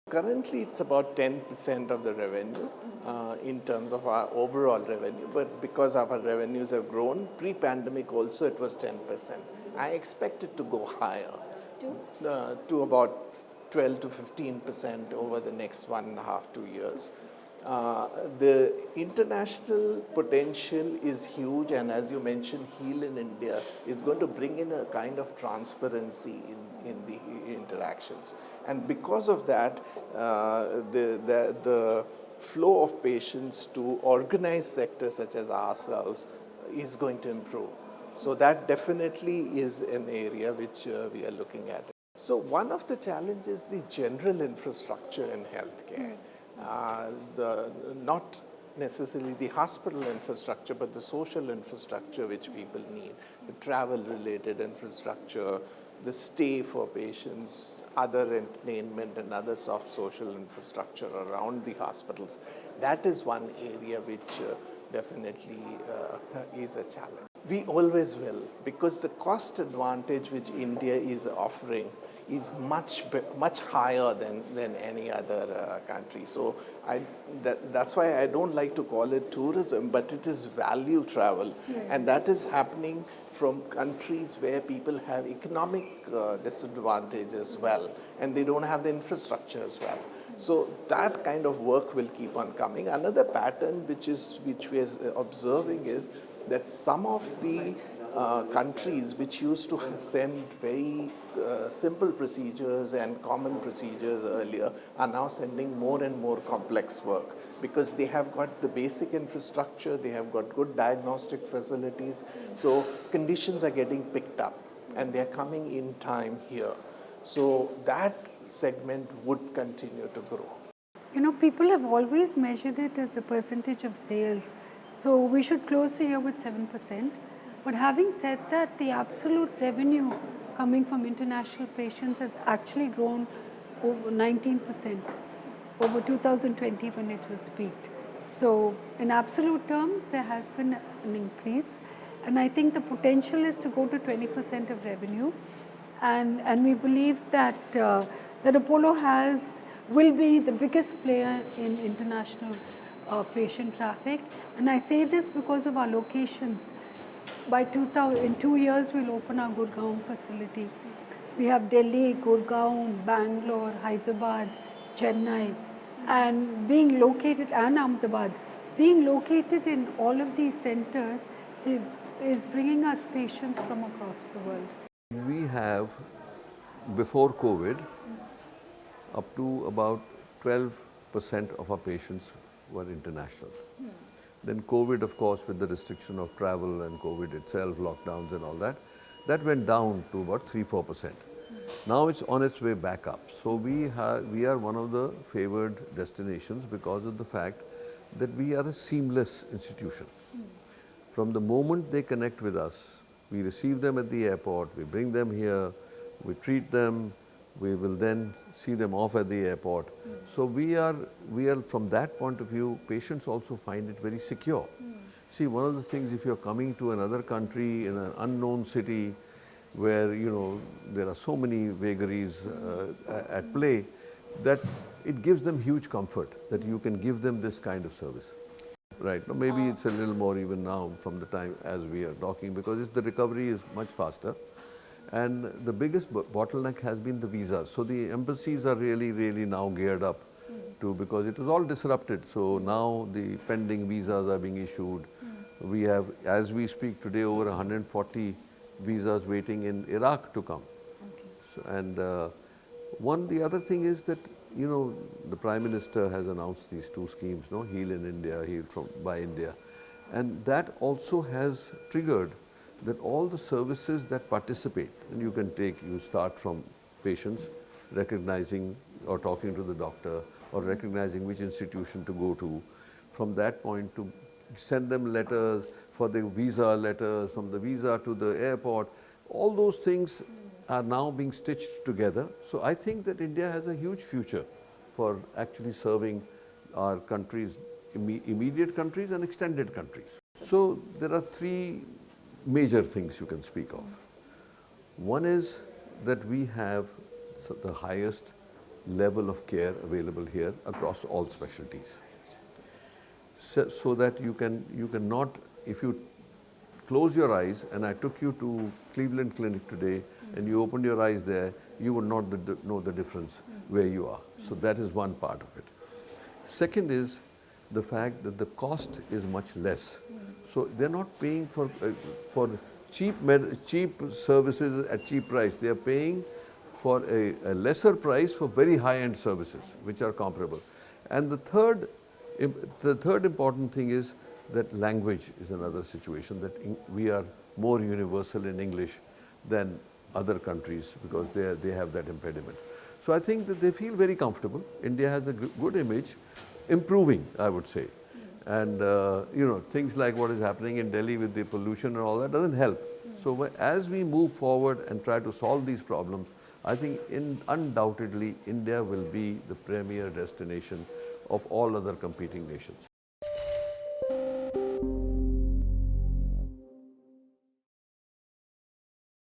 Currently, it's about 10% of the revenue in terms of our overall revenue, but because our revenues have grown, pre-pandemic also it was 10%. I expect it to go higher to about 12 to 15% over the next 1.5, 2 years. The international potential is huge, and as you mentioned, Heal in India is going to bring in a kind of transparency in the interactions. And because of that, the flow of patients to organized sectors such as ourselves is going to improve. So that definitely is an area which we are looking at. So one of the challenges is the general infrastructure in healthcare. Not necessarily the hospital infrastructure, but the social infrastructure which people need, the travel-related infrastructure, the stay for patients, other entertainment and other soft social infrastructure around the hospitals. That is one area which definitely is a challenge. We always will, because the cost advantage which India is offering is much higher than any other country. So that's why I don't like to call it tourism, but it is value travel. And that is happening from countries where people have economic disadvantage as well, and they don't have the infrastructure as well. So that kind of work will keep on coming. Another pattern which we are observing is that some of the countries which used to send very simple procedures and common procedures earlier are now sending more and more complex work, because they have got the basic infrastructure, they have got good diagnostic facilities, so conditions are getting picked up and they are coming in time here. So that segment would continue to grow. You know, people have always measured it as a percentage of sales. So we should close the year with 7%. But having said that, the absolute revenue coming from international patients has actually grown over 19% over 2020 when it was peaked. So in absolute terms, there has been an increase. And I think the potential is to go to 20% of revenue. And we believe that that Apollo will be the biggest player in international patient traffic. And I say this because of our locations. In 2 years, we'll open our Gurgaon facility. We have Delhi, Gurgaon, Bangalore, Hyderabad, Chennai, and Ahmedabad. Being located in all of these centers is bringing us patients from across the world. We have, before COVID, up to about 12% of our patients were international. Then COVID, of course, with the restriction of travel and COVID itself, lockdowns and all that, that went down to about 3-4%. Now it's on its way back up. So we are one of the favored destinations because of the fact that we are a seamless institution. From the moment they connect with us, we receive them at the airport, we bring them here, we treat them, we will then see them off at the airport. So we are from that point of view, patients also find it very secure. See, one of the things, if you're coming to another country in an unknown city where, you know, there are so many vagaries at play, that it gives them huge comfort that you can give them this kind of service. Right, now maybe it's a little more even now from the time as we are talking, because the recovery is much faster. And the biggest bottleneck has been the visas. So the embassies are really now geared up because it was all disrupted. So now the pending visas are being issued. We have, as we speak today, over 140 visas waiting in Iraq to come. So, and the other thing is that, you know, the Prime Minister has announced these 2 schemes, no? Heal in India, Heal by India. And that also has triggered that all the services that participate, and you start from patients, recognizing or talking to the doctor, or recognizing which institution to go to. From that point to send them letters for the visa letters, from the visa to the airport, all those things are now being stitched together. So I think that India has a huge future for actually serving our countries, immediate countries and extended countries. So there are 3 major things you can speak of. One is that we have the highest level of care available here across all specialties. So that you cannot, if you close your eyes and I took you to Cleveland Clinic today and you opened your eyes there, you would not know the difference where you are. So that is one part of it. Second is the fact that the cost is much less. So they're not paying for cheap services at cheap price. They are paying for a lesser price for very high-end services, which are comparable. And the third important thing is that language is another situation, that we are more universal in English than other countries because they have that impediment. So I think that they feel very comfortable. India has a good image, improving, I would say. And things like what is happening in Delhi with the pollution and all that doesn't help. So as we move forward and try to solve these problems, I think undoubtedly India will be the premier destination of all other competing nations.